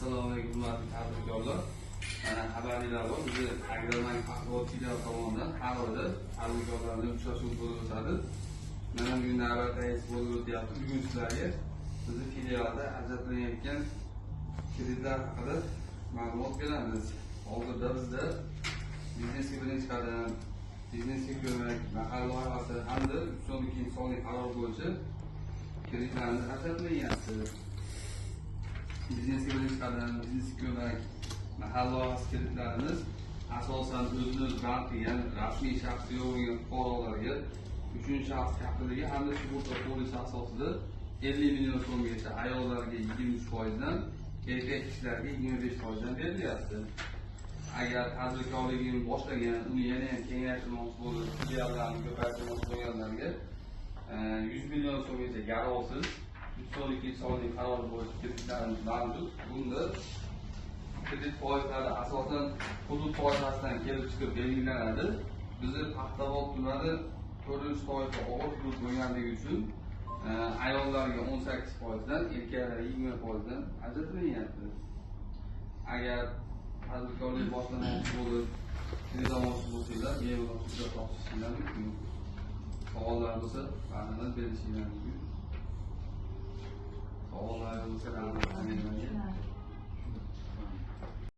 Assalomu alaykum hurmatli tadbirkorlar. Mana xabarlar bor. Bizni Agrobank axborot filiali tomonidan har oyda tadbirkorlarga uchrashuv bo'lib o'tadi. Mana bugun navbatdagi bo'lib o'tyapti. Bugun sizlarga bizni filialda ajratilayotgan kreditlar haqida ma'lumot beramiz. Hozirda bizda biznesga birinchi qadam, biznesga ko'mak, mahalla loyihasi hamda sonraki insoniy qaror bo'yicha kreditlarni ajratilayapti. Biznesga birinchi qadam, biznesga ko'mak, mahalla loyihasi kreditlarimiz asosan o'zini band qilgan rasmiy shaxsi yo'q bo'lgan fuqarolarga 3-shaxs kafiligi hamda sug'urta polisi asosida 50 million so'mgacha, ayollarga 23% dan, erkak kishilarga 25% dan berilyapti. Agar tadbirkorligini boshlagan, uni yana ham kengaytirmoqchi bo'lib, filiallarni ko'paytirmoqchi bo'lganlarga 100 million so'mgacha garovsiz sonraki insoniy qaror bo'yicha kreditlarimiz mavjud. Bunda kredit foizlari asosan hudud toifasidan kelib chiqib belgilanadi. Bizni Paxtavod tumani 4-toifa og'ir hudud bo'lganligi uchun ayollarga 18% dan, erkaklarga 20% dan ajratilyapti. Agar tadbirkorlik boshlamoqchi bo'lib, kredit olmoqchi bo'lsanglar, bemalol hujjat topshiringlar mumkin. Savollar bo'lsa, ma'lumot berishinglar mumkin. Savollar bo'lsa,